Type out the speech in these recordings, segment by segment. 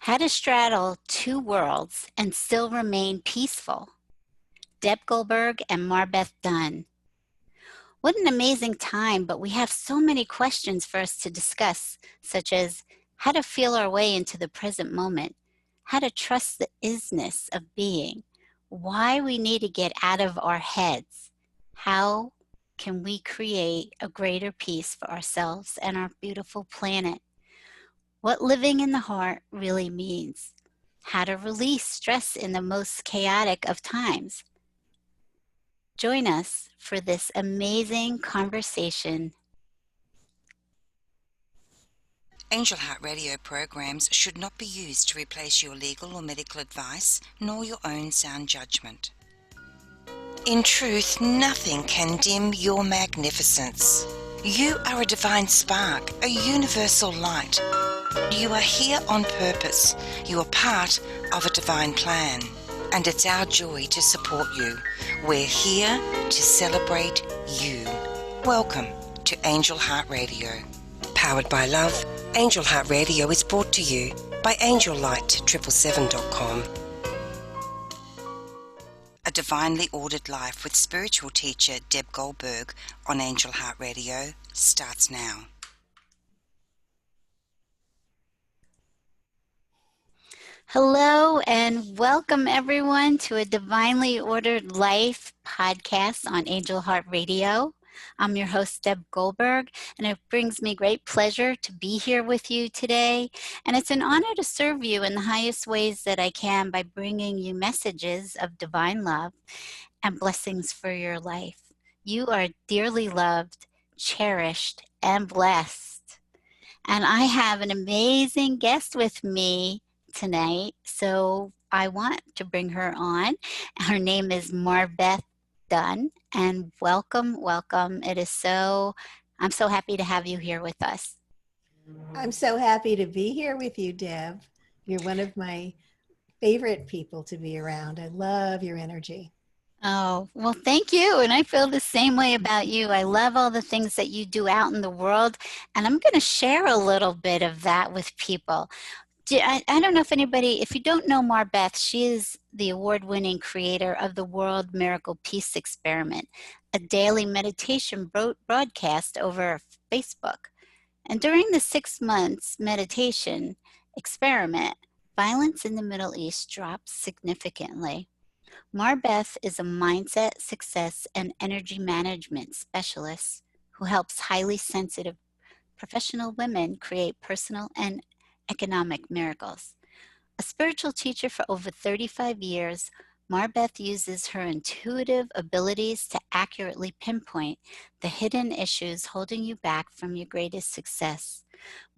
How to Straddle Two Worlds and Still Remain Peaceful. Deb Goldberg and MarBeth Dunn. What an amazing time, but we have so many questions for us to discuss, such as how to feel our way into the present moment, how to trust the isness of being, why we need to get out of our heads, how can we create a greater peace for ourselves and our beautiful planet, what living in the heart really means, how to release stress in the most chaotic of times. Join us for this amazing conversation. Angel Heart Radio programs should not be used to replace your legal or medical advice, nor your own sound judgment. In truth, nothing can dim your magnificence. You are a divine spark, a universal light. You are here on purpose. You are part of a divine plan. And it's our joy to support you. We're here to celebrate you. Welcome to Angel Heart Radio. Powered by love, Angel Heart Radio is brought to you by AngelLight777.com. A divinely ordered life with spiritual teacher Deb Goldberg on Angel Heart Radio starts now. Hello and welcome everyone to a Divinely Ordered Life podcast on Angel Heart Radio. I'm your host, Deb Goldberg, and it brings me great pleasure to be here with you today. And it's an honor to serve you in the highest ways that I can by bringing you messages of divine love and blessings for your life. You are dearly loved, cherished, and blessed. And I have an amazing guest with me tonight, so I want to bring her on. Her name is MarBeth Dunn, and welcome. I'm so happy to have you here with us. I'm so happy to be here with you, Deb. You're one of my favorite people to be around. I love your energy. Oh, well, thank you. And I feel the same way about you. I love all the things that you do out in the world, and I'm going to share a little bit of that with people. I don't know if you don't know MarBeth, she is the award-winning creator of the World Miracle Peace Experiment, a daily meditation broadcast over Facebook. And during the 6 months meditation experiment, violence in the Middle East dropped significantly. MarBeth is a mindset, success, and energy management specialist who helps highly sensitive professional women create personal and economic miracles. A spiritual teacher for over 35 years, MarBeth uses her intuitive abilities to accurately pinpoint the hidden issues holding you back from your greatest success.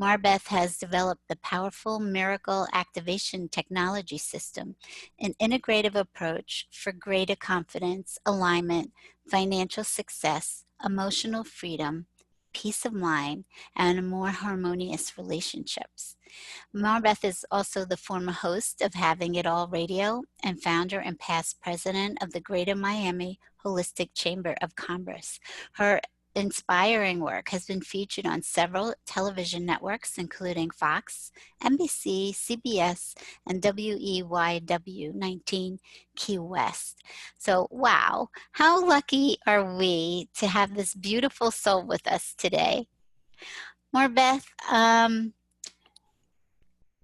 MarBeth has developed the powerful miracle activation technology system, an integrative approach for greater confidence, alignment, financial success, emotional freedom, peace of mind, and more harmonious relationships. MarBeth is also the former host of Having It All Radio and founder and past president of the Greater Miami Holistic Chamber of Commerce. Her inspiring work has been featured on several television networks, including Fox, NBC, CBS, and WEYW 19 Key West. So, wow, how lucky are we to have this beautiful soul with us today? MarBeth,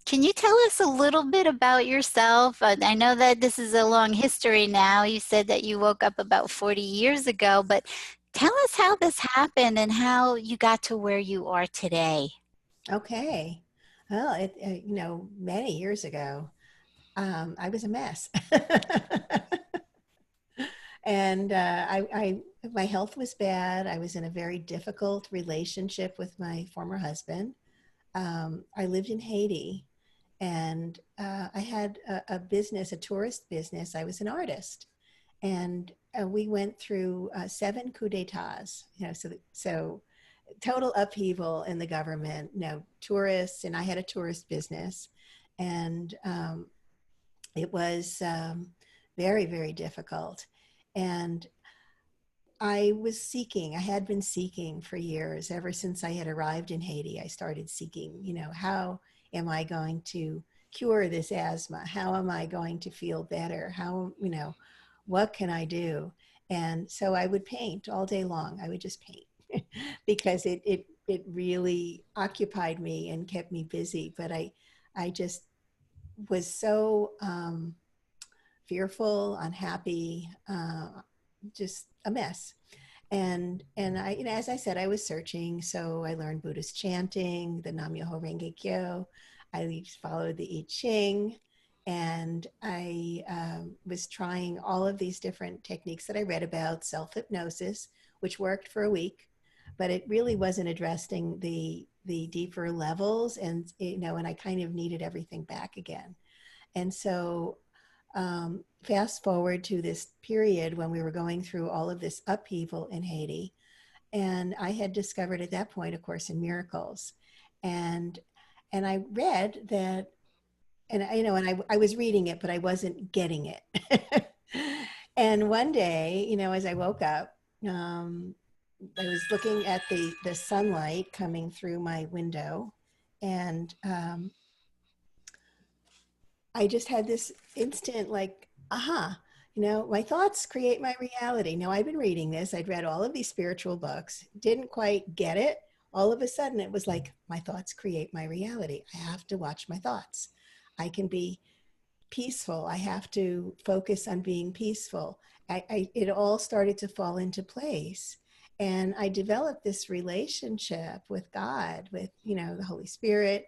can you tell us a little bit about yourself? I know that this is a long history now. You said that you woke up about 40 years ago, but tell us how this happened and how you got to where you are today. Okay. Well, many years ago, I was a mess. And my health was bad. I was in a very difficult relationship with my former husband. I lived in Haiti, and I had a business, a tourist business. I was an artist, and we went through 7 coups d'etats. So total upheaval in the government. Tourists, and I had a tourist business, and it was very, very difficult. And I had been seeking for years. Ever since I had arrived in Haiti, I started seeking, how am I going to cure this asthma? How am I going to feel better? How, what can I do? And so I would paint all day long. I would just paint because it really occupied me and kept me busy. But I just was so fearful, unhappy, just a mess. And I, as I said, I was searching. So I learned Buddhist chanting, the Nam Myoho Renge Kyo. I followed the I Ching, and I was trying all of these different techniques that I read about, self hypnosis, which worked for a week, but it really wasn't addressing the deeper levels, and and I kind of needed everything back again. And so fast forward to this period when we were going through all of this upheaval in Haiti. And I had discovered at that point A Course in Miracles. And and I read that, and I was reading it, but I wasn't getting it. And one day, as I woke up, I was looking at the sunlight coming through my window, and I just had this instant like, aha, my thoughts create my reality. Now I've been reading this. I'd read all of these spiritual books, didn't quite get it. All of a sudden it was like, my thoughts create my reality. I have to watch my thoughts. I can be peaceful. I have to focus on being peaceful. It all started to fall into place. And I developed this relationship with God, with, the Holy Spirit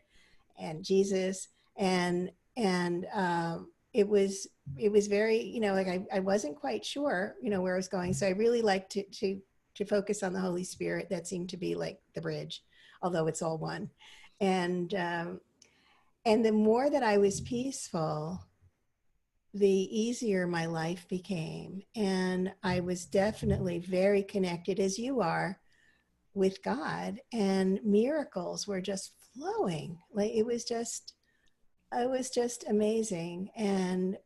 and Jesus. And it was very, like I wasn't quite sure, where I was going. So I really liked to focus on the Holy Spirit. That seemed to be like the bridge, although it's all one. And the more that I was peaceful, the easier my life became. And I was definitely very connected, as you are, with God, and miracles were just flowing. Like it was just amazing. And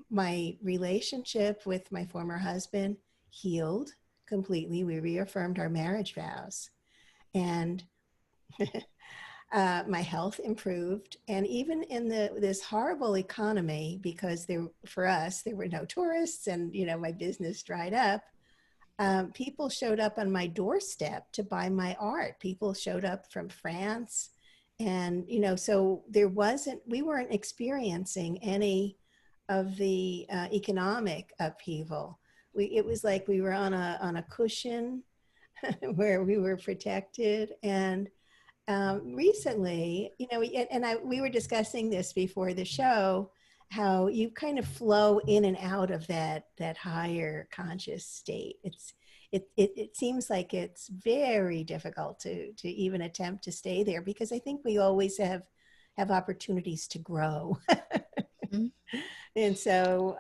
my relationship with my former husband healed completely. We reaffirmed our marriage vows, and my health improved. And even in this horrible economy, because for us there were no tourists, and my business dried up, people showed up on my doorstep to buy my art. People showed up from France. And, so we weren't experiencing any of the economic upheaval. It was like we were on a cushion where we were protected. And recently, we were discussing this before the show, how you kind of flow in and out of that higher conscious state. It seems like it's very difficult to even attempt to stay there, because I think we always have opportunities to grow. Mhm. And so,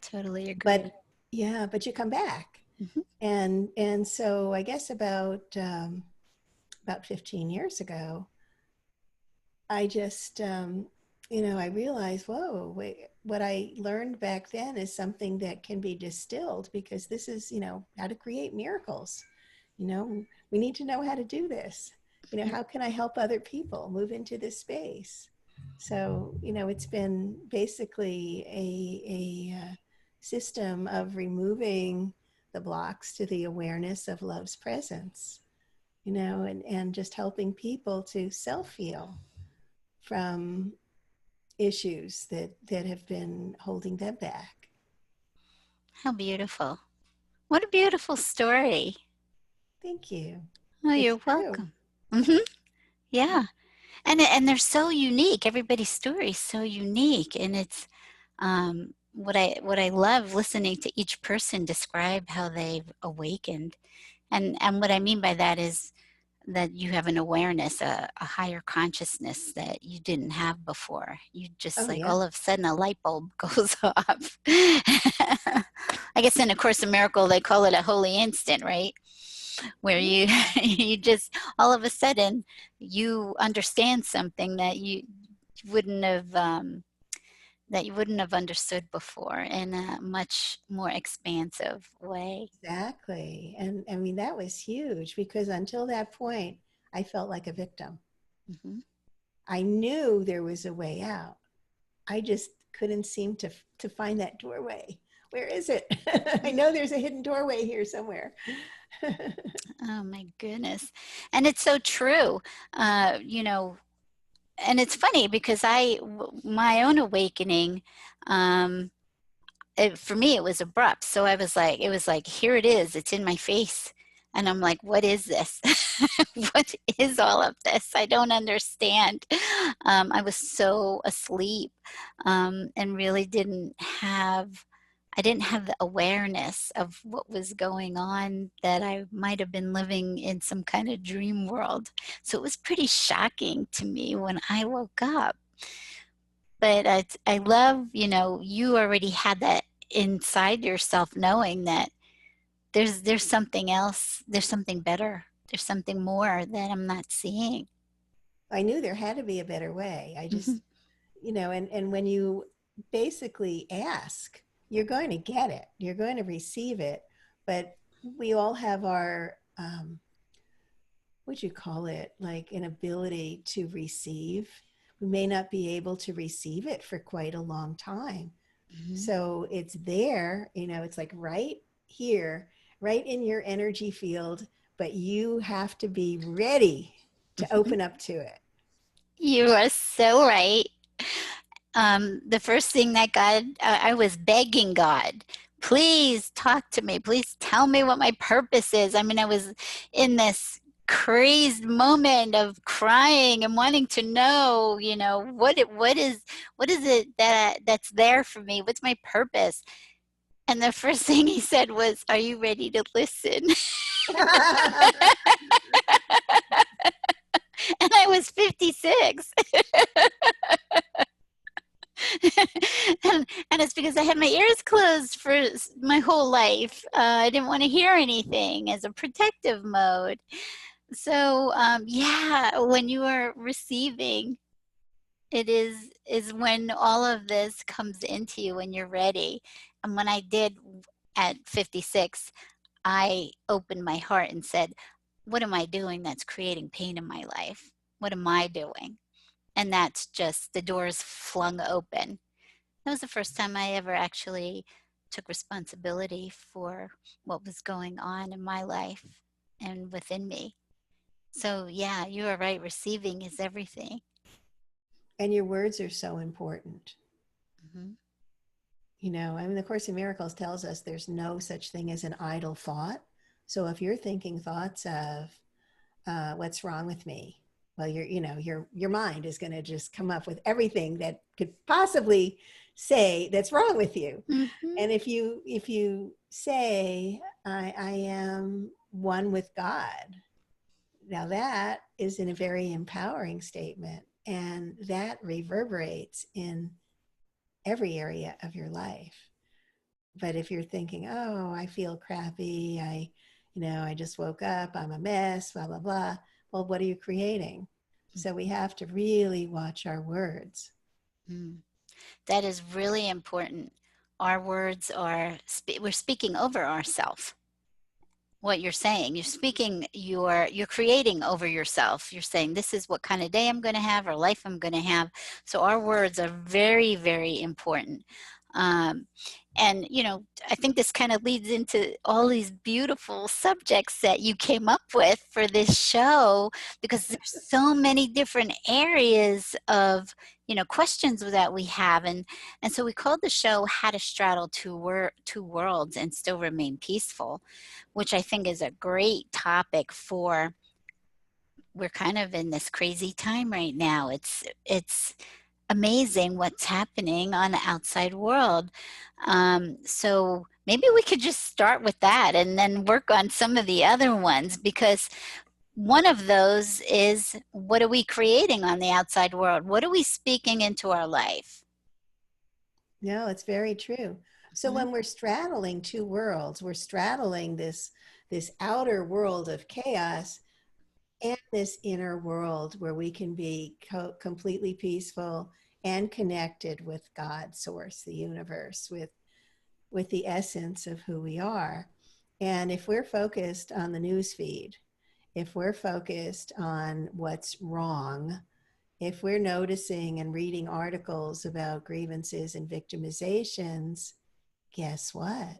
Totally agree. but yeah, but you come back. Mhm. And so I guess about 15 years ago, I just, I realized, whoa, wait, what I learned back then is something that can be distilled, because this is, how to create miracles. We need to know how to do this. How can I help other people move into this space? So, it's been basically a system of removing the blocks to the awareness of love's presence, and just helping people to self heal from issues that have been holding them back. How beautiful. What a beautiful story. Thank you. Oh, It's you're true. welcome. Hmm. Yeah. And they're so unique. Everybody's story is so unique. And it's what I love listening to each person describe how they've awakened. And what I mean by that is that you have an awareness, a higher consciousness that you didn't have before. You just Oh, like yeah. all of a sudden a light bulb goes off. I guess in A Course in Miracle they call it a holy instant, right? Where you Yeah, you just all of a sudden you understand something that wouldn't have understood before in a much more expansive way. exactly. And I mean, that was huge, because until that point, I felt like a victim. Hmm. I knew there was a way out, I just couldn't seem to find that doorway. Where is it? I know there's a hidden doorway here somewhere. Oh my goodness. And it's so true. You know, and it's funny because my own awakening, um, for me, it was abrupt. So I was like, it was like, here it is, it's in my face. And I'm like, what is this? What is all of this? I don't understand. I was so asleep, and really I didn't have the awareness of what was going on, that I might have been living in some kind of dream world. So it was pretty shocking to me when I woke up. But I love, you know, you already had that inside yourself, knowing that there's something else, there's something better, there's something more that I'm not seeing. I knew there had to be a better way. I Hmm. just, and when you basically ask, you're going to get it, you're going to receive it. But we all have our, what'd you call it, like an ability to receive. We may not be able to receive it for quite a long time. Hmm. So it's there, it's like right here, right in your energy field, but you have to be ready to Hmm. open up to it. You are so right. The first thing that God, I was begging God, please talk to me. Please tell me what my purpose is. I mean, I was in this crazed moment of crying and wanting to know, you know, what is it that's there for me? What's my purpose? And the first thing he said was, "Are you ready to listen?" And I was 56. And it's because I had my ears closed for my whole life. I didn't want to hear anything as a protective mode. So yeah, when you are receiving, it is when all of this comes into you when you're ready. And when I did at 56, I opened my heart and said, what am I doing that's creating pain in my life? What am I doing? And that's just the doors flung open. That was the first time I ever actually took responsibility for what was going on in my life and within me. So, yeah, you are right. Receiving is everything. And your words are so important. Hmm. I mean, the Course in Miracles tells us there's no such thing as an idle thought. So if you're thinking thoughts of what's wrong with me, well, your mind is going to just come up with everything that could possibly say that's wrong with you. Hmm. And if you say I am one with God, now that is in a very empowering statement, and that reverberates in every area of your life. But if you're thinking, oh, I feel crappy, I just woke up, I'm a mess, blah, blah, blah. Well, what are you creating? So we have to really watch our words. Mm. That is really important. Our words are, we're speaking over ourselves. What you're saying, you're speaking, you're creating over yourself. You're saying, this is what kind of day I'm going to have or life I'm going to have. So our words are very, very important. um, and you know, I think this kind of leads into all these beautiful subjects that you came up with for this show, because there's so many different areas of, you know, questions that we have. And so we called the show How to Straddle Two Worlds and Still Remain Peaceful, which I think is a great topic for, we're kind of in this crazy time right now. It's amazing what's happening on the outside world. So maybe we could just start with that and then work on some of the other ones, because one of those is, what are we creating on the outside world? What are we speaking into our life? No, it's very true. So Mhm. when we're straddling two worlds, we're straddling this outer world of chaos and this inner world where we can be completely peaceful and connected with God, source, the universe, with the essence of who we are. And if we're focused on the news feed, if we're focused on what's wrong if we're noticing and reading articles about grievances and victimizations, guess what?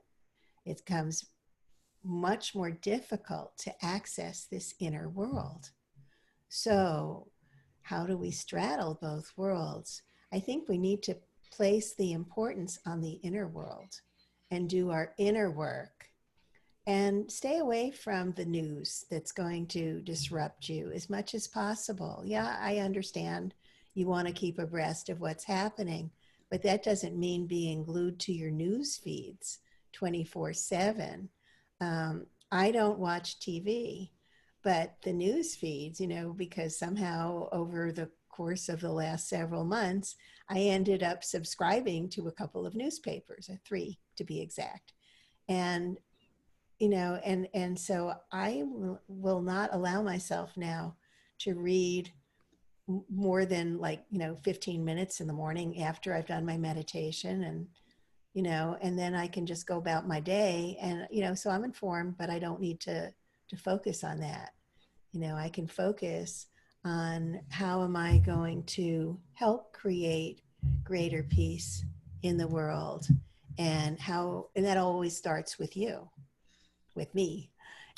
It becomes much more difficult to access this inner world. So, how do we straddle both worlds? I think we need to place the importance on the inner world and do our inner work and stay away from the news that's going to disrupt you as much as possible. Yeah, I understand you want to keep abreast of what's happening, but that doesn't mean being glued to your news feeds 24/7. I don't watch TV, but the news feeds, because somehow over the course of the last several months, I ended up subscribing to a couple of newspapers, or three to be exact. And and so I will not allow myself now to read more than 15 minutes in the morning after I've done my meditation, and then I can just go about my day, and so I'm informed, but I don't need to focus on that. I can focus on how am I going to help create greater peace in the world, and that always starts with you, with me.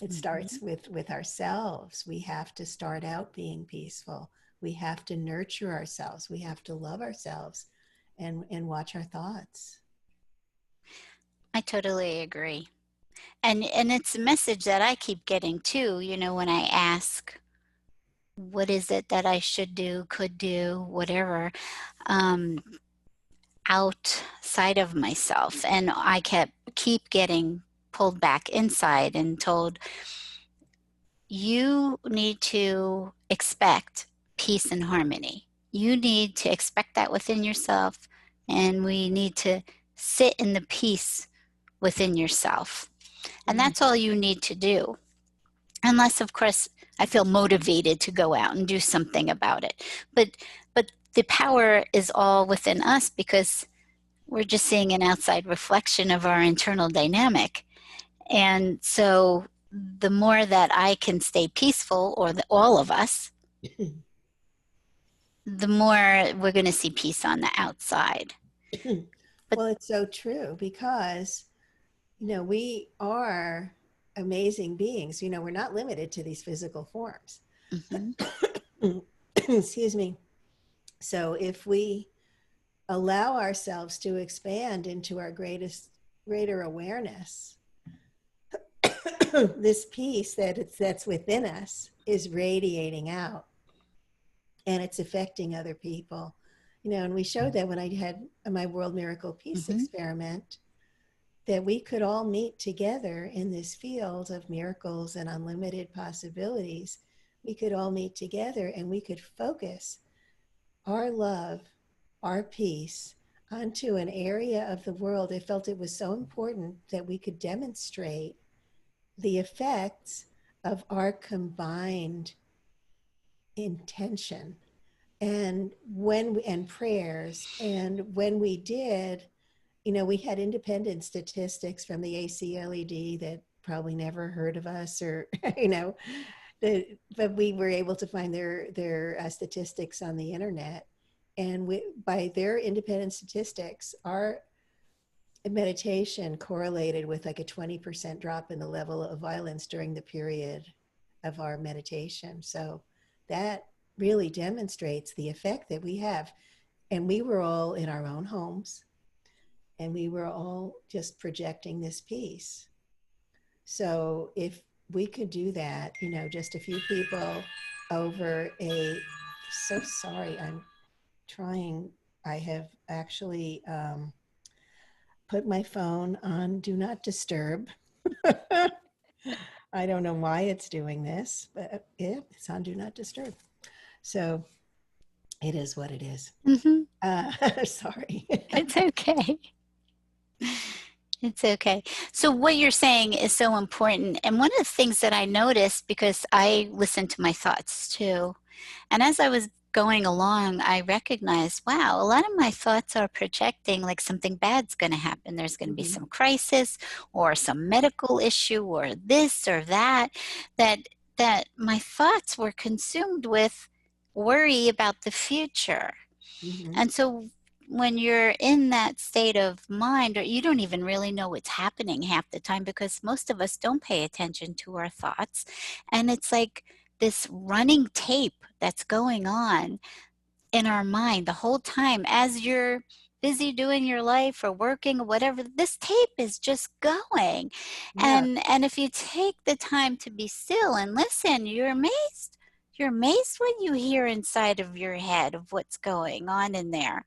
It starts with ourselves. We have to start out being peaceful. We have to nurture ourselves. We have to love ourselves and watch our thoughts. I totally agree. And it's a message that I keep getting too, when I ask, what is it that I should do, could do, whatever, um, outside of myself. And I keep getting pulled back inside and told, you need to expect peace and harmony. You need to expect that within yourself, and we need to sit in the peace within yourself. And that's all you need to do. Unless, of course, I feel motivated to go out and do something about it. But the power is all within us, because we're just seeing an outside reflection of our internal dynamic. And so the more that I can stay peaceful, or all of us, the more we're going to see peace on the outside. Well, it's so true, because, we are amazing beings. We're not limited to these physical forms. Mm-hmm. Excuse me. So if we allow ourselves to expand into our greater awareness, this peace that's within us is radiating out, and it's affecting other people. And we showed that when I had my World Miracle Peace experiment, that we could all meet together in this field of miracles and unlimited possibilities. We could all meet together, and we could focus our love, our peace onto an area of the world. I felt it was so important that we could demonstrate the effects of our combined intention and prayers. And when we did, we had independent statistics from the ACLED that probably never heard of us, or but we were able to find their statistics on the internet, and by their independent statistics, our meditation correlated with like a 20% drop in the level of violence during the period of our meditation. So that really demonstrates the effect that we have. And we were all in our own homes, and we were all just projecting this peace. So if we could do that, just a few people over so sorry, I have actually put my phone on Do Not Disturb. I don't know why it's doing this, but it's on Do Not Disturb. So it is what it is. Sorry. It's okay. It's okay. So what you're saying is so important. And one of the things that I noticed, because I listen to my thoughts too, and as I was going along, I recognized, wow, a lot of my thoughts are projecting like something bad's going to happen. There's going to be some crisis or some medical issue or this or that my thoughts were consumed with worry about the future. Mm-hmm. And so when you're in that state of mind, or you don't even really know what's happening half the time, because most of us don't pay attention to our thoughts. And it's like this running tape that's going on in our mind the whole time as you're busy doing your life or working or whatever. This tape is just going. Yeah, And if you take the time to be still and listen, you're amazed what you hear inside of your head of what's going on in there.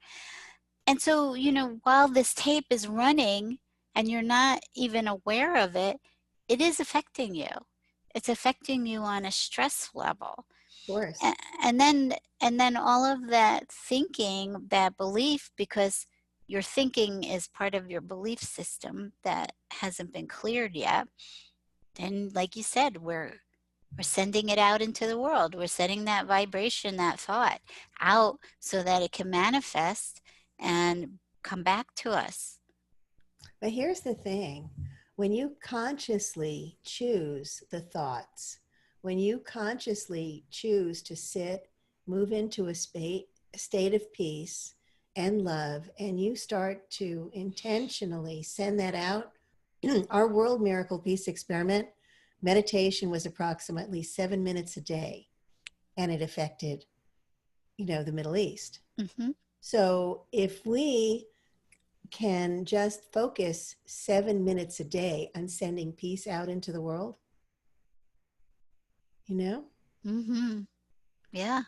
And so, while this tape is running and you're not even aware of it, it is affecting you. It's affecting you on a stress level. of course. A- And then all of that thinking, that belief, because your thinking is part of your belief system that hasn't been cleared yet, then like you said, we're sending it out into the world. We're sending that vibration, that thought out so that it can manifest and come back to us. But here's the thing, when you consciously choose the thoughts, when you consciously choose to sit, move into a state of peace and love, and you start to intentionally send that out, our World Miracle Peace Experiment, meditation was approximately 7 minutes a day, and it affected, the Middle East. Hmm. So if we can just focus 7 minutes a day on sending peace out into the world, you know, Hmm. Yeah.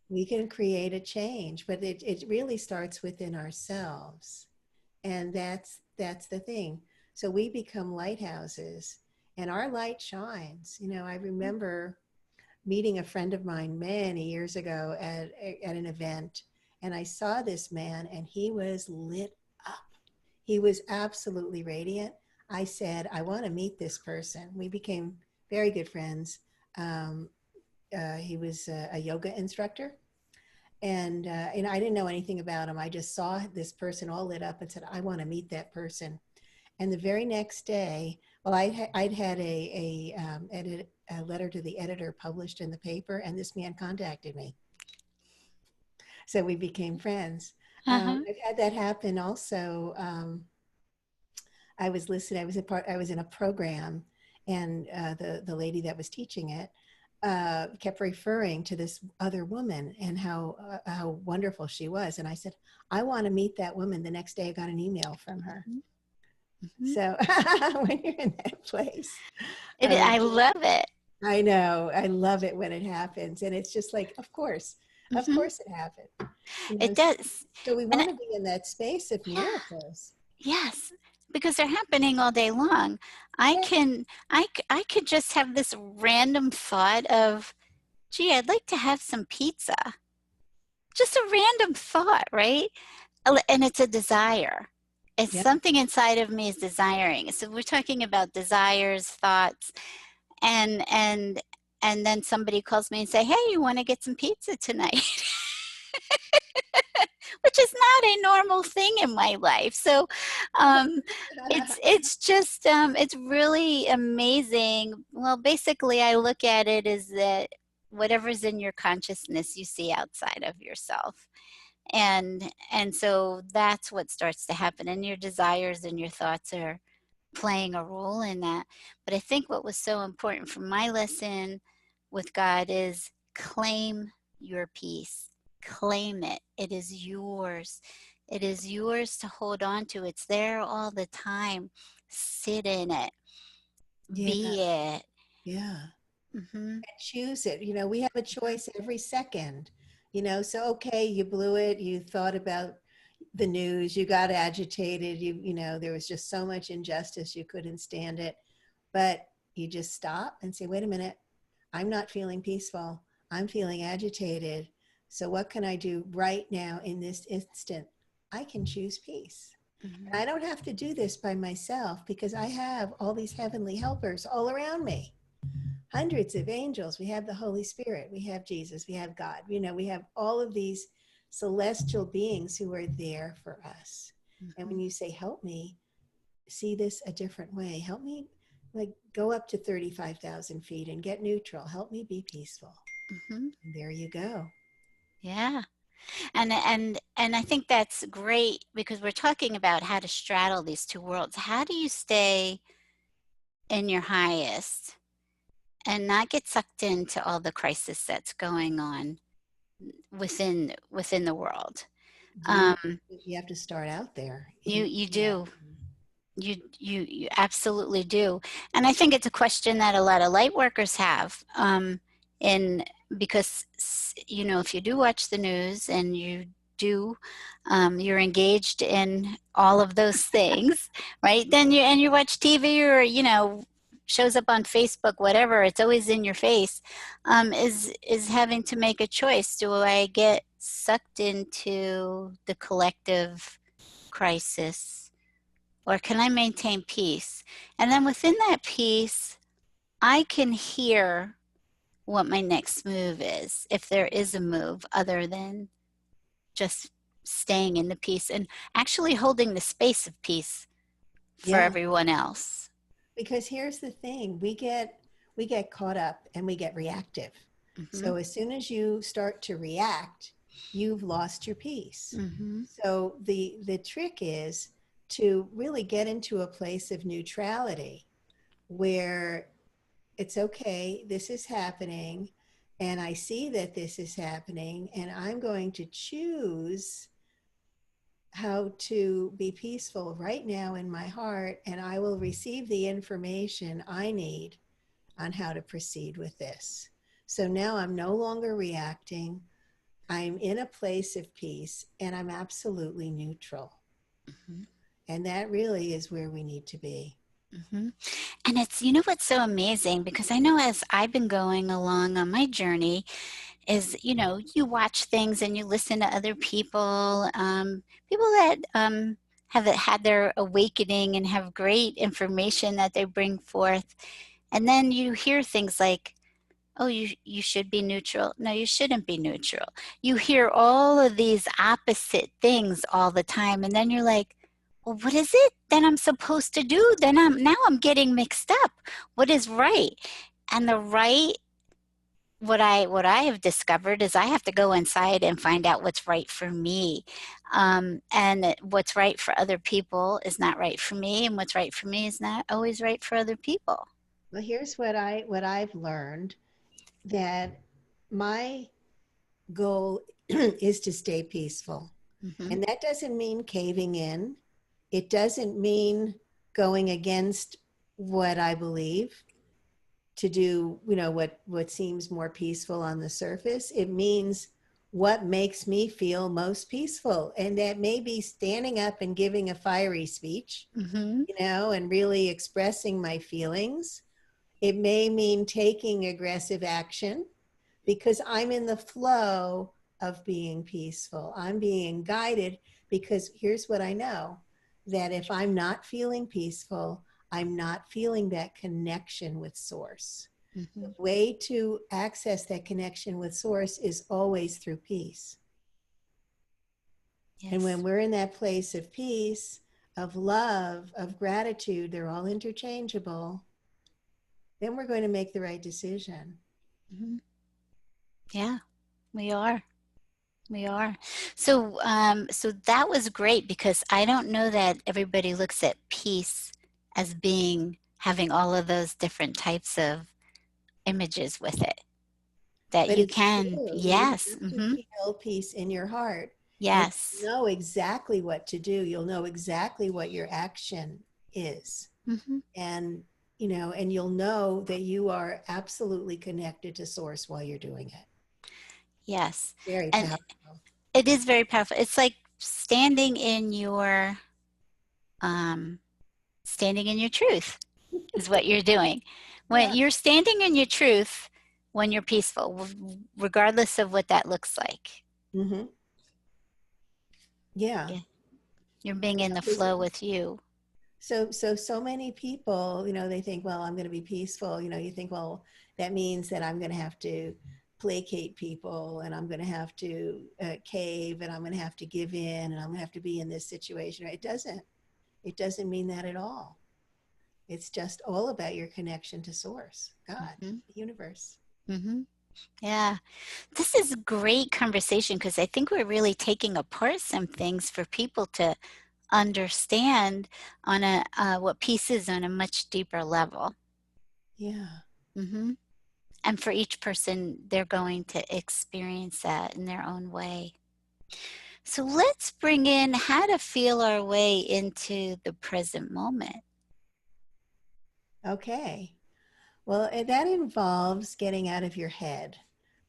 we can create a change. But it really starts within ourselves. And that's the thing. So we become lighthouses and our light shines. I remember meeting a friend of mine many years ago at an event, and I saw this man and he was lit up. He was absolutely radiant. I said, I want to meet this person. We became very good friends. Um, he was a yoga instructor. And I didn't know anything about him. I just saw this person all lit up and said, I want to meet that person. And the very next day, well, I'd had a letter to the editor published in the paper, and this man contacted me. So we became friends. Uh-huh. I've had that happen also. I was listening. I was in a program, and the lady that was teaching it kept referring to this other woman and how wonderful she was. And I said, I want to meet that woman. The next day, I got an email from her. Hmm. So when you're in that place, I um, love it. I know I love it when it happens, and it's just like, of Hmm. course, it happened. It So, does. so we And want to be in that space of yeah, miracles. yes, because they're happening all day long. I Yeah, can, I could just have this random thought of, gee, I'd like to have some pizza. Just a random thought, right? And it's a desire. It's yeah. something inside of me is desiring. So we're talking about desires, thoughts, and and and then somebody calls me and say, "Hey, you want to get some pizza tonight?" Which is not a normal thing in my life. So um, it's just it's really amazing. Well, basically, I look at it as that whatever's in your consciousness, you see outside of yourself. And so that's what starts to happen, and your desires and your thoughts are playing a role in that. But I think what was so important for my lesson with God is claim your peace. Claim it. It is yours. It is yours to hold on to. It's there all the time. Sit in it. Yeah, Be it. yeah. Hmm. Choose it. We have a choice every second. So okay, you blew it. You thought about the news. You got agitated. There was just so much injustice. You couldn't stand it. But you just stop and say, wait a minute, I'm not feeling peaceful. I'm feeling agitated. So what can I do right now in this instant? I can choose peace. And Hmm. I don't have to do this by myself because I have all these heavenly helpers all around me, hundreds of angels. We have the Holy Spirit. We have Jesus. We have God. We have all of these celestial beings who are there for us. And Hmm. when you say, help me see this a different way, help me like go up to 35,000 feet and get neutral, help me be peaceful. Hmm. And there you go. Yeah. And I think that's great because we're talking about how to straddle these two worlds. How do you stay in your highest and not get sucked into all the crisis that's going on within the world? You Um, you have to start out there. you You know, do. You absolutely do. And I think it's a question that a lot of light workers have. In because you know, if you do watch the news and you do you're engaged in all of those things, right? Then you watch TV, or you know, shows up on Facebook, whatever, it's always in your face. Is having to make a choice. Do I get sucked into the collective crisis, or can I maintain peace? And then within that peace, I can hear what my next move is, if there is a move other than just staying in the peace and actually holding the space of peace for yeah, everyone else. because here's the thing, we get caught up and we get reactive. Mm-hmm. So as soon as you start to react, you've lost your peace. Mm-hmm. So the trick is to really get into a place of neutrality where it's okay, this is happening, and I see that this is happening, and I'm going to choose how to be peaceful right now in my heart, and I will receive the information I need on how to proceed with this. So now I'm no longer reacting. I'm in a place of peace and I'm absolutely neutral. Mm-hmm. And that really is where we need to be. Mm-hmm. And it's, you know, what's so amazing, because I know as I've been going along on my journey, is, you know, you watch things and you listen to other people, people that have had their awakening and have great information that they bring forth. And then you hear things like, oh, you should be neutral. No, you shouldn't be neutral. You hear all of these opposite things all the time. And then you're like, well, what is it that I'm supposed to do? Then I'm getting mixed up. What is right? And the right, what I have discovered is I have to go inside and find out what's right for me, and what's right for other people is not right for me, and what's right for me is not always right for other people. Well, here's what I've learned, that my goal is to stay peaceful. Hmm. And that doesn't mean caving in. It doesn't mean going against what I believe to do, you know, what seems more peaceful on the surface. It means what makes me feel most peaceful. And that may be standing up and giving a fiery speech, Hmm. you know, and really expressing my feelings. It may mean taking aggressive action because I'm in the flow of being peaceful. I'm being guided because here's what I know, that if I'm not feeling peaceful, I'm not feeling that connection with source. The Hmm. way to access that connection with source is always through peace. And when Yes. we're in that place of peace, of love, of gratitude, they're all interchangeable, then we're going to make the right decision. Hmm. Yeah, we are. We are. So, so that was great, because I don't know that everybody looks at peace as being having all of those different types of images with it. That But you it's can, true. You yes, have to mm-hmm, feel peace in your heart, and yes, you'll know exactly what to do. You'll know exactly what your action is. mm-hmm, And, you know, and you'll know that you are absolutely connected to source while you're doing it. yes. Very And powerful. it is very powerful. It's like um, standing in your truth is what you're doing. When Yeah. you're standing in your truth, when you're peaceful, regardless of what that looks like. Hmm. Yeah. Yeah. You're being in the Because flow with you. so many people, you know, they think, well, I'm going to be peaceful. You know, you think, well, that means that I'm going to have to placate people, and I'm going to have to cave, and I'm going to have to give in, and I'm going to have to be in this situation. It doesn't. It doesn't mean that at all. It's just all about your connection to source, God, Hmm. the universe. Hmm. Yeah. This is a great conversation because I think we're really taking apart some things for people to understand on a what peace is on a much deeper level. Yeah. Hmm. And for each person, they're going to experience that in their own way. So let's bring in how to feel our way into the present moment. Okay. Well, that involves getting out of your head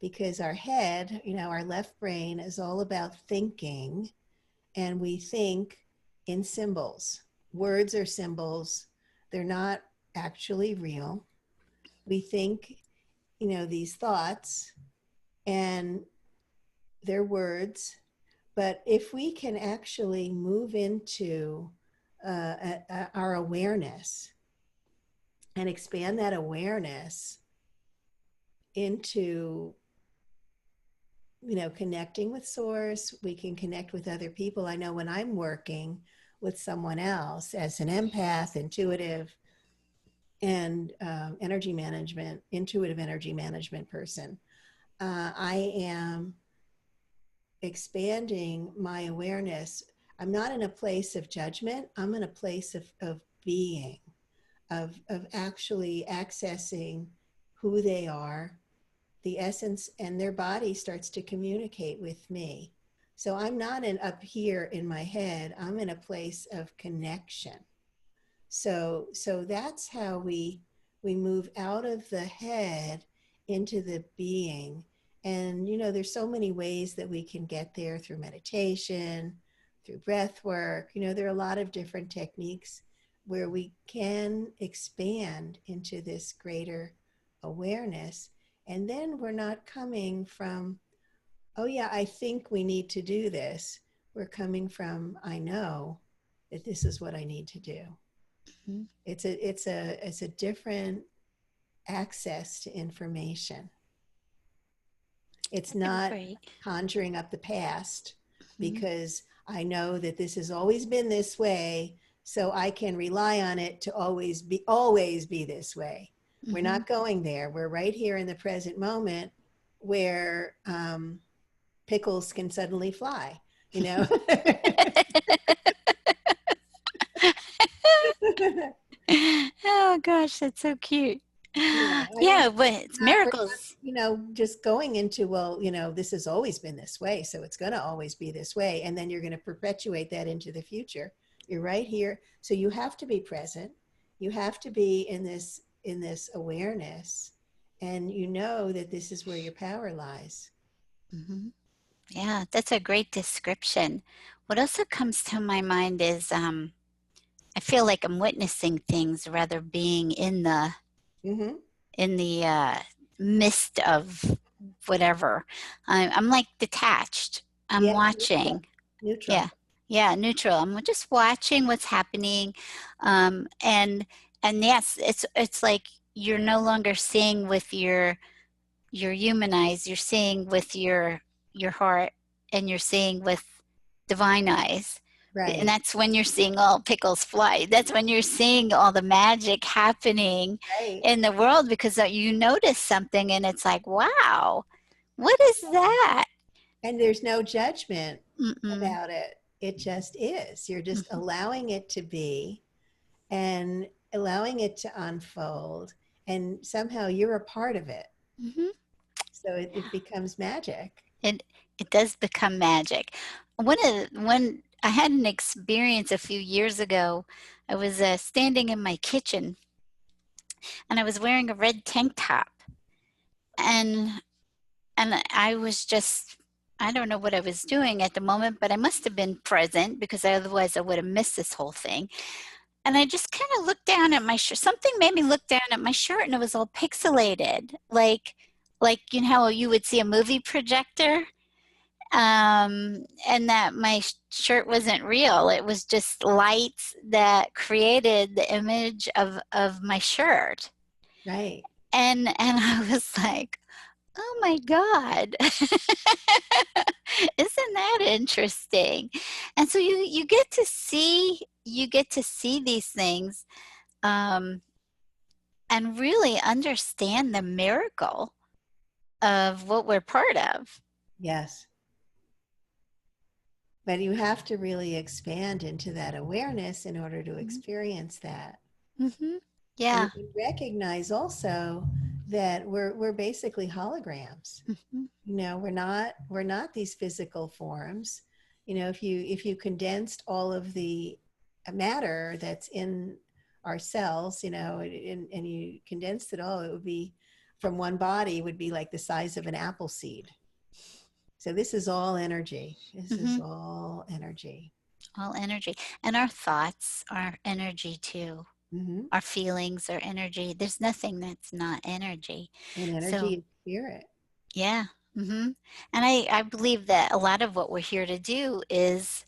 because our head, our left brain is all about thinking, and we think in symbols. Words are symbols, they're not actually real. We think, these thoughts, and they're words. But if we can actually move into our awareness and expand that awareness into connecting with source, we can connect with other people. I know when I'm working with someone else as an empath, intuitive, and intuitive energy management person, I am expanding my awareness. I'm not in a place of judgment. I'm in a place of being, of actually accessing who they are, the essence, and their body starts to communicate with me. So I'm not up here in my head. I'm in a place of connection. So that's how we move out of the head into the being. And there's so many ways that we can get there through meditation, through breath work. There are a lot of different techniques where we can expand into this greater awareness. And then we're not coming from, oh yeah, I think we need to do this. We're coming from, I know that this is what I need to do. Mhm. It's a different access to information. It's not Great. conjuring up the past Mhm. because I know that this has always been this way, so I can rely on it to always be this way. We're Mhm. not going there. We're right here in the present moment where pickles can suddenly fly, you know? Oh gosh, that's so cute. Yeah, I mean, Yeah, but it's we're not, miracles. just going into, well, this has always been this way, so it's going to always be this way. And then you're going to perpetuate that into the future. You're right here. So you have to be present. You have to be in this awareness. And you know that this is where your power lies. Hmm. Yeah, that's a great description. What also comes to my mind is I feel like I'm witnessing things rather being Mm-hmm. in the midst of whatever. I'm like detached. I'm Yeah, neutral. watching. Neutral. Yeah, yeah, neutral. I'm just watching what's happening, um, and and yes, it's like you're no longer seeing with your human eyes. You're seeing with your heart, and you're seeing with divine eyes. And Right. that's when you're seeing all pickles fly. That's when you're seeing all the magic happening Right. in the world because you notice something and it's like, wow, what is that? And there's no judgment Mm-mm. about it. It just is. You're just Mm-hmm. allowing it to be and allowing it to unfold. And somehow you're a part of it. Mm-hmm. So it becomes magic. It it does become magic. When I had an experience a few years ago, I was standing in my kitchen and I was wearing a red tank top, and I was just, I don't know what I was doing at the moment, but I must have been present because otherwise I would have missed this whole thing. And I just kind of looked down at my shirt. Something made me look down at my shirt, and it was all pixelated, like you know how you would see a movie projector, and that my shirt wasn't real. It was just lights that created the image of my shirt. Right. And I was like, oh my God. Isn't that interesting? And so you get to see these things, um, and really understand the miracle of what we're part of. Yes. But you have to really expand into that awareness in order to Mm-hmm. experience that. Mm-hmm. And Yeah. recognize also that we're basically holograms. Mm-hmm. You know, we're not these physical forms. You know, if you condensed all of the matter that's in our cells, you know, and you condensed it all, it would be from one body would be like the size of an apple seed. So this is all energy. This is Mm-hmm. all energy. All energy. And our thoughts are energy too. Hmm. Our feelings are energy. There's nothing that's not energy. And energy So, is spirit. yeah. Mm-hmm. And I believe that a lot of what we're here to do is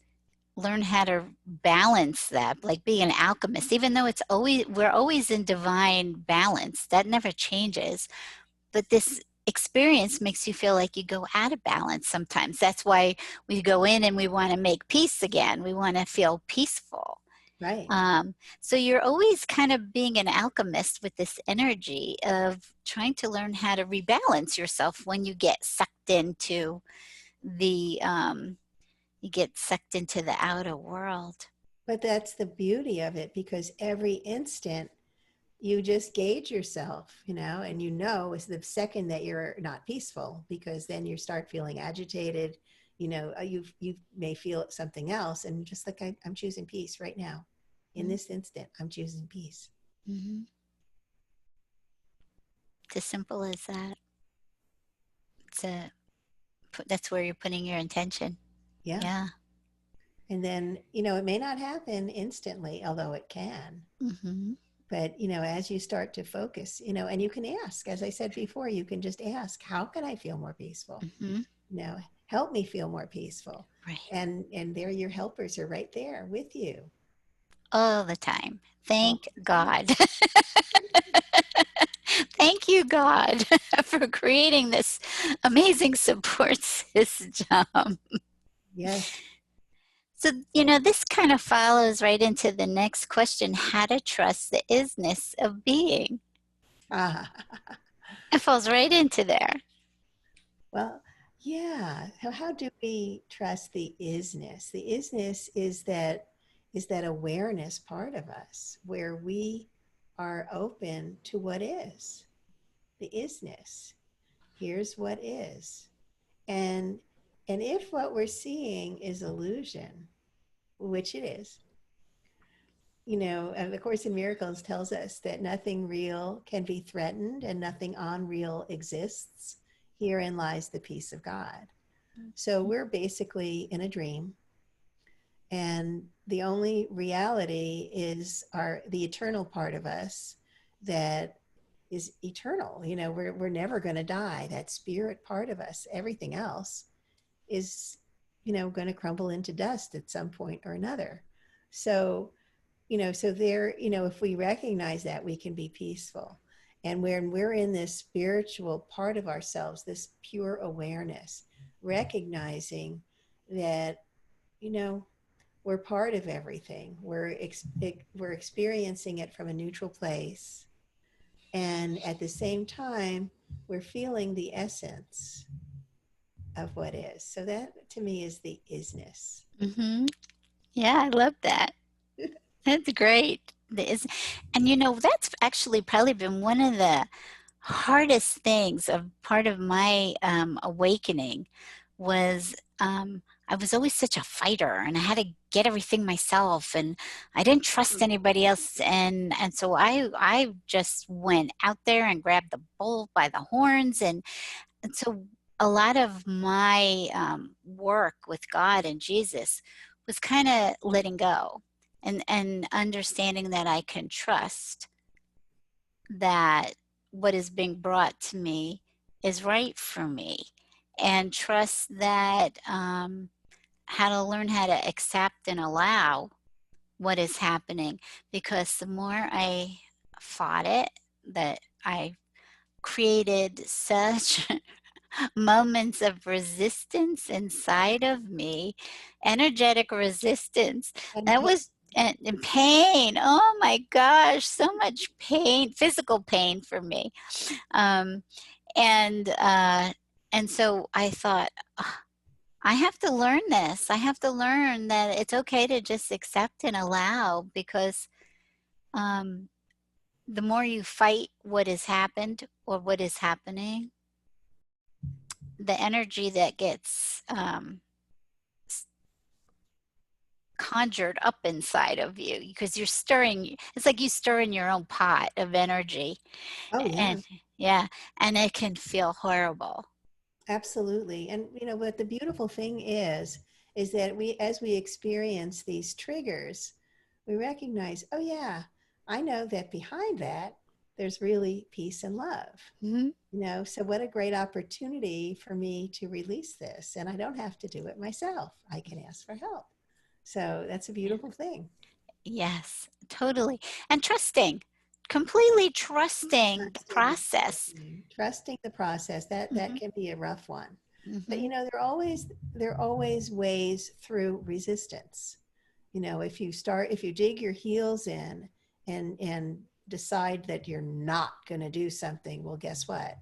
learn how to balance that, like being an alchemist, even though we're always in divine balance. That never changes. But this experience makes you feel like you go out of balance sometimes. That's why we go in and we want to make peace again. We want to feel peaceful. Right. So you're always kind of being an alchemist with this energy of trying to learn how to rebalance yourself when you get sucked into the outer world. But that's the beauty of it, because every instant you just gauge yourself, you know, and you know is the second that you're not peaceful, because then you start feeling agitated. You know, you may feel something else, and just like I'm choosing peace right now, in this instant, I'm choosing peace. Mm-hmm. It's as simple as that. It's a, that's where you're putting your intention. Yeah. Yeah. And then, you know, it may not happen instantly, although it can. Mm-hmm. But, you know, as you start to focus, you know, and you can ask, as I said before, you can just ask, how can I feel more peaceful? Mm-hmm. You know, help me feel more peaceful. Right. And there your helpers are right there with you. All the time. All Thank the time. God. Thank you, God, for creating this amazing support system. Yes. So, this kind of follows right into the next question, how to trust the isness of being. Ah, It falls right into there. well, yeah. So how do we trust the isness? The isness is that awareness part of us where we are open to what is. The isness. Here's what is. And and if what we're seeing is illusion, which it is, you know, and the Course in Miracles tells us that nothing real can be threatened and nothing unreal exists. Herein lies the peace of God. So we're basically in a dream, and the only reality is the eternal part of us that is eternal. You know, we're never going to die. That spirit part of us, everything else is, you know, going to crumble into dust at some point or another. So, you know, so there, you know, if we recognize that, we can be peaceful. And when we're in this spiritual part of ourselves, this pure awareness, recognizing that, you know, we're part of everything. We're experiencing it from a neutral place, and at the same time, we're feeling the essence of what is. So that to me is the isness. Mm-hmm. Yeah, I love that. That's great. And that's actually probably been one of the hardest things of part of my awakening was I was always such a fighter and I had to get everything myself and I didn't trust anybody else and so I just went out there and grabbed the bull by the horns and so a lot of my work with God and Jesus was kind of letting go and understanding that I can trust that what is being brought to me is right for me and trust that how to learn how to accept and allow what is happening because the more I fought it that I created such moments of resistance inside of me, energetic resistance. And That was and pain. Oh my gosh, so much pain, physical pain for me. Um, and so I thought, "Ugh, I have to learn this. I have to learn that it's okay to just accept and allow, because um, the more you fight what has happened or what is happening, the energy that gets conjured up inside of you, because you're stirring, it's like you stir in your own pot of energy. Oh, yeah. And yeah, and it can feel horrible. Absolutely. And what the beautiful thing is that as we experience these triggers, we recognize, oh yeah, I know that behind that, there's really peace and love. Mm-hmm. So what a great opportunity for me to release this. And I don't have to do it myself. I can ask for help. So that's a beautiful thing. Yes, totally. And trusting, completely trusting the process. Trusting the process, that Mm-hmm. can be a rough one. But Mm-hmm. there are always ways through resistance. If you dig your heels in and decide that you're not going to do something, well, guess what?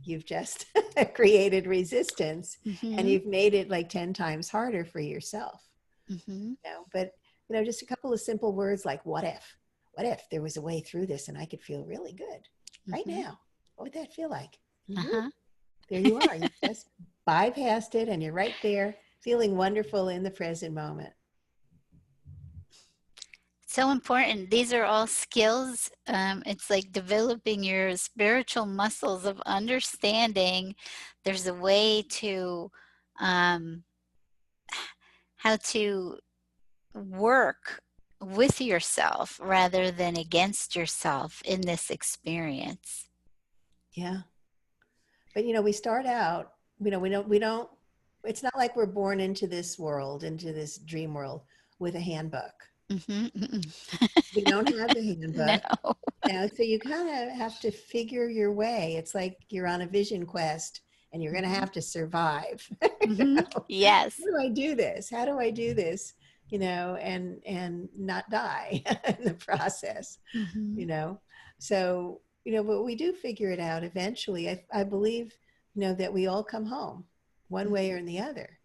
You've just created resistance, and Mm-hmm. you've made it like 10 times harder for yourself. Mm-hmm. But just a couple of simple words like what if there was a way through this and I could feel really good right Mm-hmm. now? What would that feel like? And whoop, Uh-huh. there you are. You just bypassed it and you're right there feeling wonderful in the present moment. So important. These are all skills. It's like developing your spiritual muscles of understanding. There's a way to um, how to work with yourself rather than against yourself in this experience. Yeah. But we start out, we don't, it's not like we're born into this world, into this dream world with a handbook. Mm-hmm. We don't have the No. handbook. So you kind of have to figure your way. It's like you're on a vision quest and you're going to Mm-hmm. have to survive. Mm-hmm. How Yes. do I do this? How do I do this? And not die in the process, Mm-hmm. you know? So, but we do figure it out eventually. I believe, that we all come home one way or the other.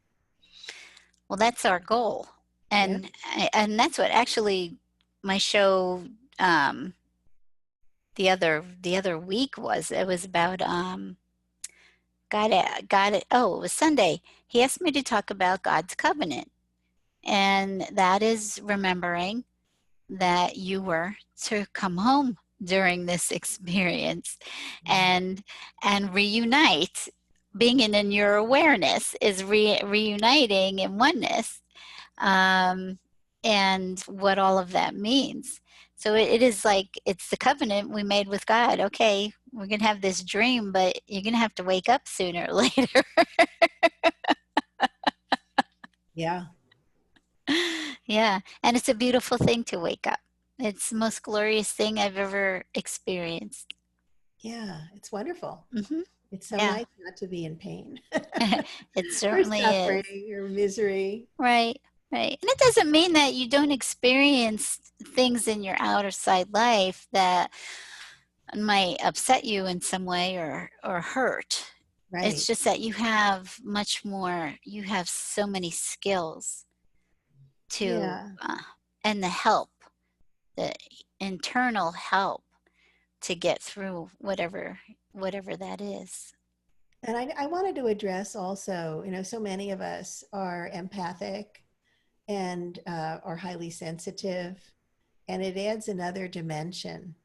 Well, that's our goal. Yeah. And that's what actually my show um, the other week was. It was about God. Oh, it was Sunday. He asked me to talk about God's covenant, and that is remembering that you were to come home during this experience, and reunite. Being in your awareness is reuniting in oneness, um, and what all of that means. So it is like it's the covenant we made with God. Okay, we're gonna have this dream, but you're gonna have to wake up sooner or later. Yeah. Yeah, and it's a beautiful thing to wake up. It's the most glorious thing I've ever experienced. Yeah. It's wonderful. Hmm. It's so Yeah, nice not to be in pain it or certainly is. suffering or misery. Right, right. And it doesn't mean that you don't experience things in your outer side life that might upset you in some way or hurt. It's Right. just that you have much more, you have so many skills to, Yeah. and the help, the internal help to get through whatever that is. And I wanted to address also, so many of us are empathic and are highly sensitive, and it adds another dimension,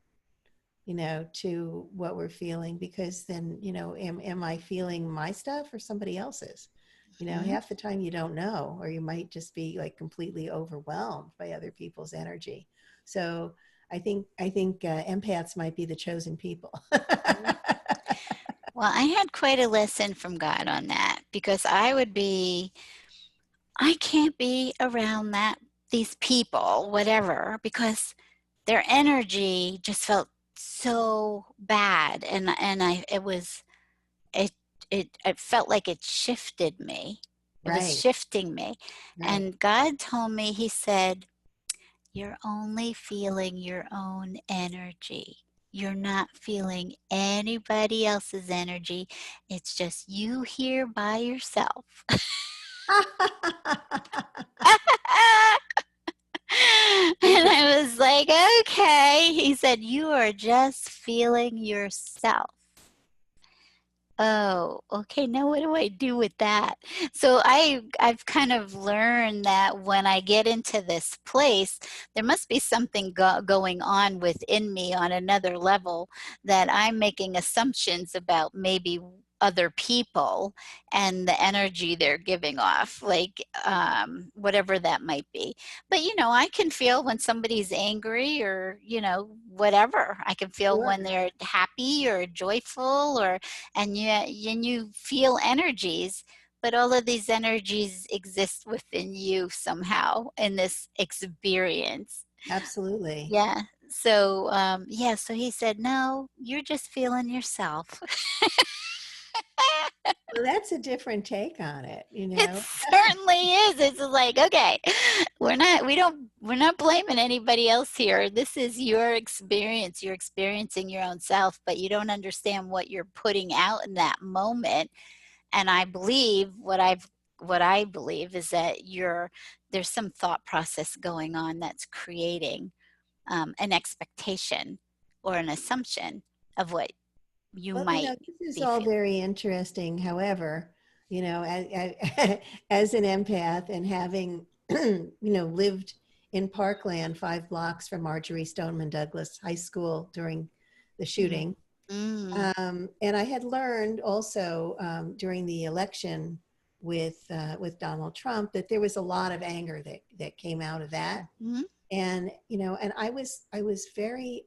to what we're feeling, because then, am I feeling my stuff or somebody else's? Mhm. Half the time you don't know, or you might just be like completely overwhelmed by other people's energy. So I think empaths might be the chosen people. Well, I had quite a lesson from God on that, because I can't be around these people, whatever, because their energy just felt so bad, and it it felt like it shifted me. It was Right. shifting me. Right. And God told me, he said, you're only feeling your own energy. you're not feeling anybody else's energy. It's just you here by yourself. And I was like, okay. He said, you are just feeling yourself. Oh, okay. Now what do I do with that? So I've kind of learned that when I get into this place, there must be something going on within me on another level, that I'm making assumptions about maybe other people and the energy they're giving off, like whatever that might be. But I can feel when somebody's angry, or whatever. I can feel Sure. when they're happy or joyful, or and you feel energies, but all of these energies exist within you somehow in this experience. Absolutely. Yeah. So he said, no, you're just feeling yourself. Well, that's a different take on it, you It know? certainly is. It's like, okay, we're not blaming anybody else here. This is your experience. You're experiencing your own self, but you don't understand what you're putting out in that moment. And I believe what I believe is that there's some thought process going on that's creating an expectation or an assumption of what you Well, might this is be all feeling. very interesting. However, as an empath and having, lived in Parkland, 5 blocks from Marjorie Stoneman Douglas High School during the Mm. shooting, Mm. and I had learned also during the election with Donald Trump that there was a lot of anger that came out of that, Mhm. and and I was very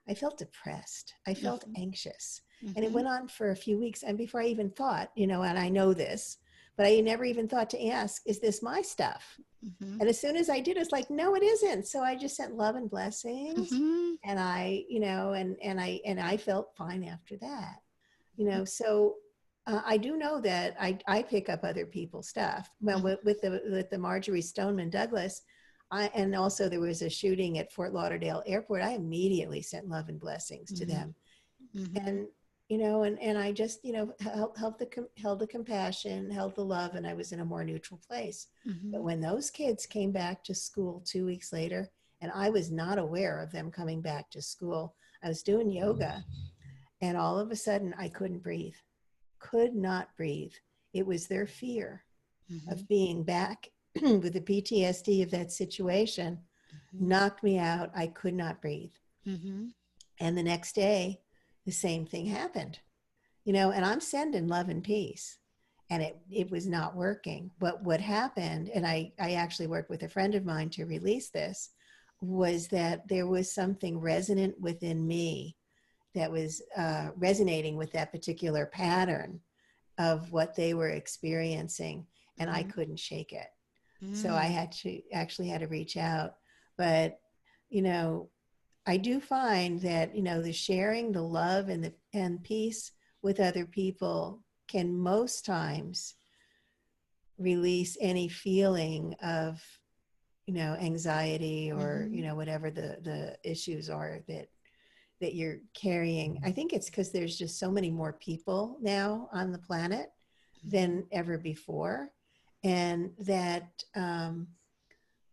I felt depressed. I felt Mhm. anxious. And it Mhm. went on for a few weeks. And before I even thought, and I know this, but I never even thought to ask, is this my stuff? Mhm. And as soon as I did, it's like, no, it isn't. So I just sent love and blessings. Mhm. And I felt fine after that. So I do know that I pick up other people's stuff. Well, Mhm. with the Marjorie Stoneman Douglas, and also there was a shooting at Fort Lauderdale Airport. I immediately sent love and blessings to Mhm. them, Mhm. and and I just held the compassion, held the love, and I was in a more neutral place. But Mhm. when those kids came back to school 2 weeks later, and I was not aware of them coming back to school, I was doing yoga, and all of a sudden I couldn't breathe, could not breathe. It was their fear Mhm. of being back with the PTSD of that situation Mhm. knocked me out. I could not breathe. Mhm. And the next day, the same thing happened, and I'm sending love and peace. And it was not working. But what happened, and I actually worked with a friend of mine to release this, was that there was something resonant within me that was resonating with that particular pattern of what they were experiencing, and I Mhm. couldn't shake it. So I Mm. had to reach out. But you know, I do find that the sharing, the love, and peace with other people can most times release any feeling of anxiety, or Mhm. whatever the issues are that you're carrying. I think it's because there's just so many more people now on the planet Mhm. than ever before, and that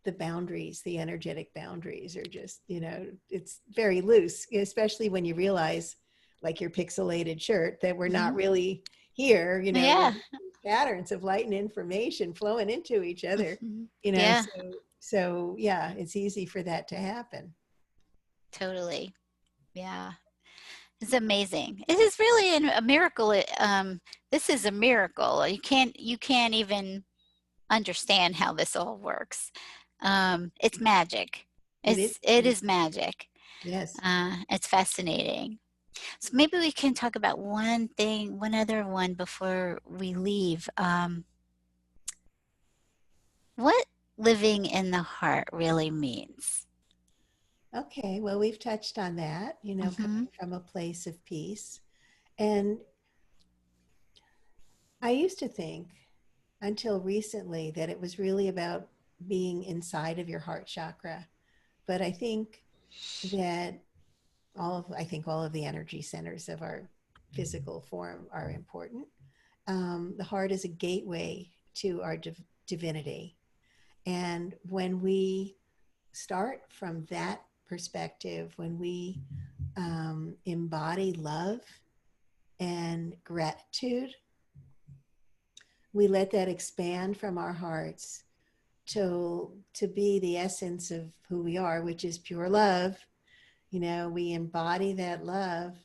the boundaries, the energetic boundaries, are just, it's very loose, especially when you realize, like your pixelated shirt, that we're not Mhm. really here, we're Yeah. just patterns of light and information flowing into each other, Mhm. you know, Yeah, so, so yeah, it's easy for that to happen. totally. Yeah. It's amazing. It is really a miracle. This is a miracle. You can't even understand how this all works. It's magic. It is. It is magic. Yes. It's fascinating. So maybe we can talk about one thing, one other one before we leave. What living in the heart really means. Okay, well, we've touched on that, Mm-hmm. coming from a place of peace. And I used to think until recently that it was really about being inside of your heart chakra. But I think that I think all of the energy centers of our physical form are important. The heart is a gateway to our divinity. And when we start from that perspective, when we embody love and gratitude, we let that expand from our hearts to be the essence of who we are, which is pure love. You know, we embody that love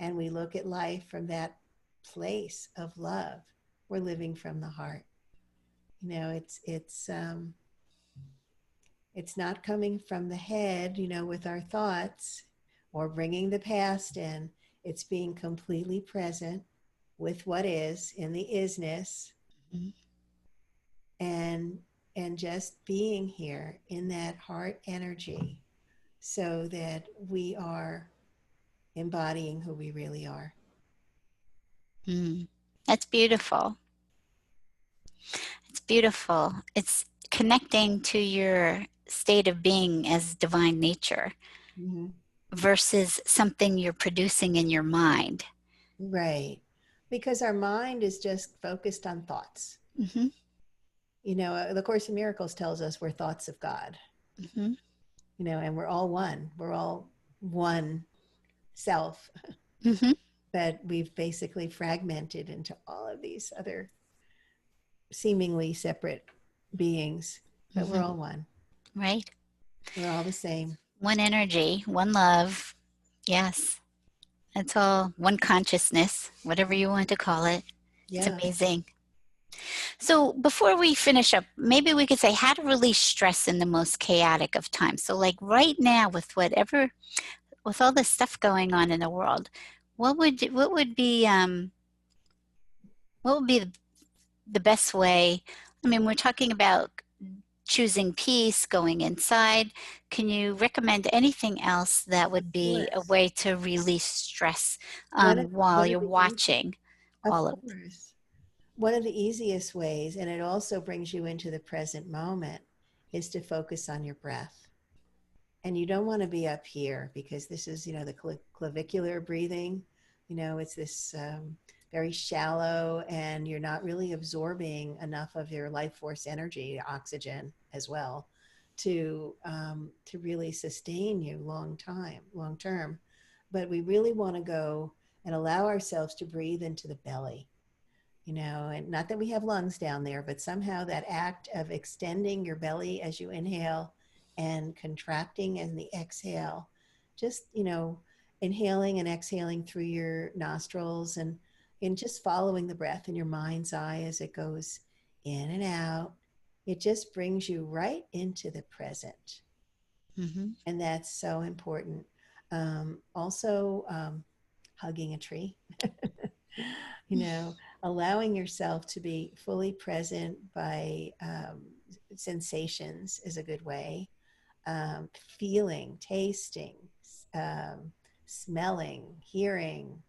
and we look at life from that place of love. We're living from the heart. You know, it's not coming from the head, you know, with our thoughts or bringing the past in. It's being completely present with what is in the isness, Mhm. and just being here in that heart energy so that we are embodying who we really are. Mm. That's beautiful. It's beautiful. It's connecting to your state of being as divine nature Mm-hmm. versus something you're producing in your mind. Right. Because our mind is just focused on thoughts. Mm-hmm. You know, the Course in Miracles tells us we're thoughts of God, Mm-hmm. you know, and we're all one. We're all one self, Mm-hmm. but we've basically fragmented into all of these other seemingly separate beings, but we're Mm-hmm. all one. Right? We're all the same. One energy, one love. Yes. It's all one consciousness, whatever you want to call it. It's Yeah. amazing. So before we finish up, maybe we could say how to release stress in the most chaotic of times. So like right now with all this stuff going on in the world, what would be what would be the best way? I mean, we're talking about choosing peace, going inside. Can you recommend anything else that Of would be a course. way to release stress while One of you're the watching of all of? course. One of the easiest ways, and it also brings you into the present moment, is to focus on your breath. And you don't want to be up here because this is, you know, the clavicular breathing. You know, it's this very shallow, and you're not really absorbing enough of your life force energy, oxygen as well, to really sustain you long term. But we really want to go and allow ourselves to breathe into the belly, you know, and not that we have lungs down there, but somehow that act of extending your belly as you inhale and contracting in the exhale, just, you know, inhaling and exhaling through your nostrils, and just following the breath in your mind's eye as it goes in and out. It just brings you right into the present. Mm-hmm. And that's so important. Also, hugging a tree. You know, allowing yourself to be fully present by sensations is a good way. Feeling, tasting, um, smelling, hearing,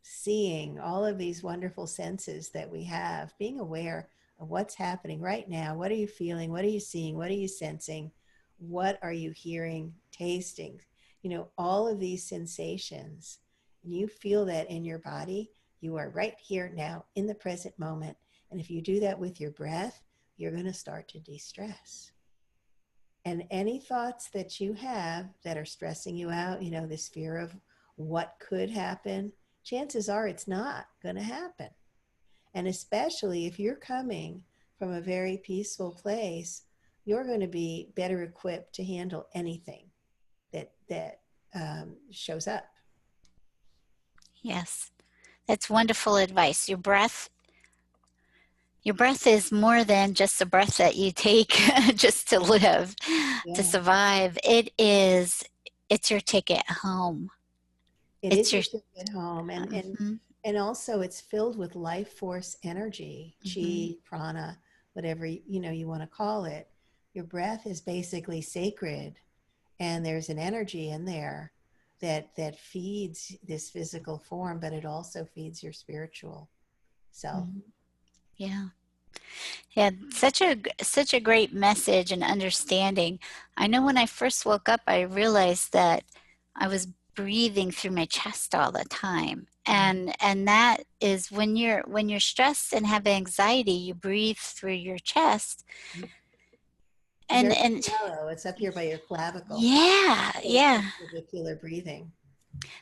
seeing, all of these wonderful senses that we have, being aware of what's happening right now. What are you feeling? What are you seeing? What are you sensing? What are you hearing, tasting? You know, all of these sensations, and you feel that in your body, you are right here now in the present moment. And if you do that with your breath, you're going to start to de-stress. And any thoughts that you have that are stressing you out, you know, this fear of what could happen, chances are it's not going to happen. And especially if you're coming from a very peaceful place, you're going to be better equipped to handle anything that shows up. Yes. That's wonderful advice. Your breath is more than just a breath that you take just to live, to Yeah, survive. It's your ticket home. it It's is your, your ticket home, mhm, and also it's filled with life force energy, mhm, chi, prana, whatever you know you want to call it. Your breath is basically sacred, and there's an energy in there that feeds this physical form, but it also feeds your spiritual self. mhm. Yeah. Yeah, such a great message and understanding. I know when I first woke up, I realized that I was breathing through my chest all the time. And that is when you're stressed and have anxiety, you breathe through your chest. Very And shallow. It's up here by your clavicle. yeah. Clavicular breathing.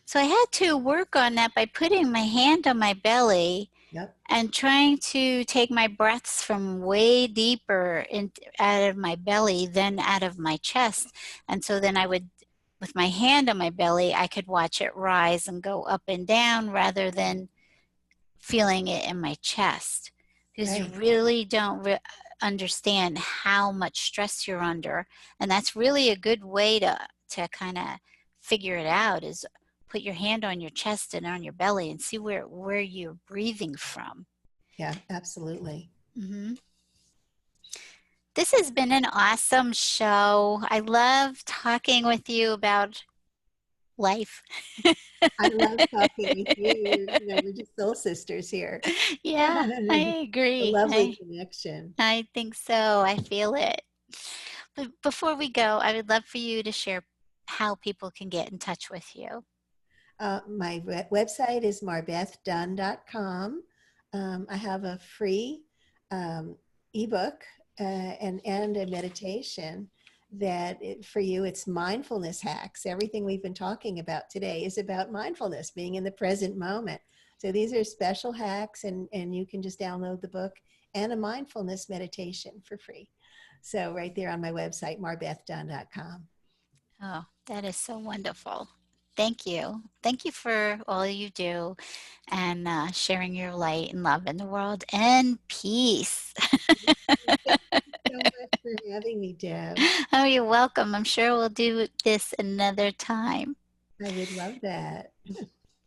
So I had to work on that by putting my hand on my belly. Yep. And trying to take my breaths from way deeper out of my belly than out of my chest. And so then I would, with my hand on my belly, I could watch it rise and go up and down rather than feeling it in my chest. Because you really don't understand how much stress you're under. And that's really a good way to kind of figure it out, is put your hand on your chest and on your belly and see where you're breathing from. Yeah, absolutely. Mm-hmm. This has been an awesome show. I love talking with you about life. I love talking with you. We're just soul sisters here. Yeah, I agree. A lovely connection. I think so. I feel it. But before we go, I would love for you to share how people can get in touch with you. My website is MarBethDunn.com. I have a free ebook and a meditation that for you, it's mindfulness hacks. Everything we've been talking about today is about mindfulness, being in the present moment. So these are special hacks, and you can just download the book and a mindfulness meditation for free. So right there on my website, MarBethDunn.com. Oh, that is so wonderful. Thank you. Thank you for all you do and sharing your light and love in the world and peace. Thank you so much for having me, Deb. Oh, you're welcome. I'm sure we'll do this another time. I would love that.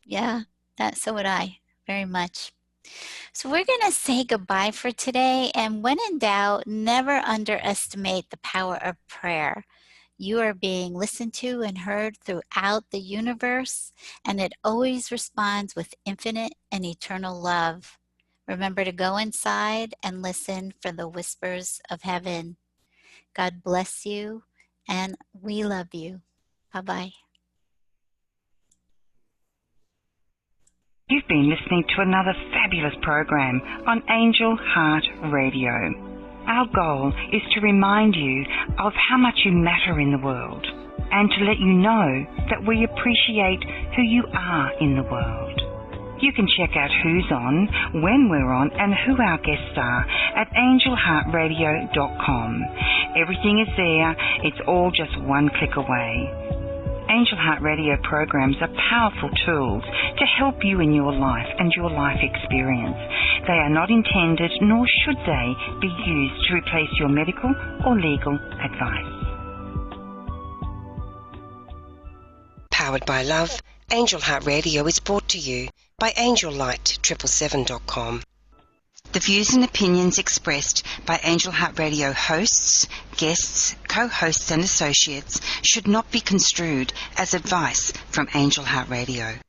Yeah, so would I, very much. So we're going to say goodbye for today. And when in doubt, never underestimate the power of prayer. You are being listened to and heard throughout the universe, and it always responds with infinite and eternal love. Remember to go inside and listen for the whispers of heaven. God bless you, and we love you. Bye-bye. You've been listening to another fabulous program on Angel Heart Radio. Our goal is to remind you of how much you matter in the world and to let you know that we appreciate who you are in the world. You can check out who's on, when we're on, and who our guests are at angelheartradio.com. Everything is there. It's all just one click away. Angel Heart Radio programs are powerful tools to help you in your life and your life experience. They are not intended, nor should they, be used to replace your medical or legal advice. Powered by love, Angel Heart Radio is brought to you by AngelLight777.com. The views and opinions expressed by Angel Heart Radio hosts, guests, co-hosts and associates should not be construed as advice from Angel Heart Radio.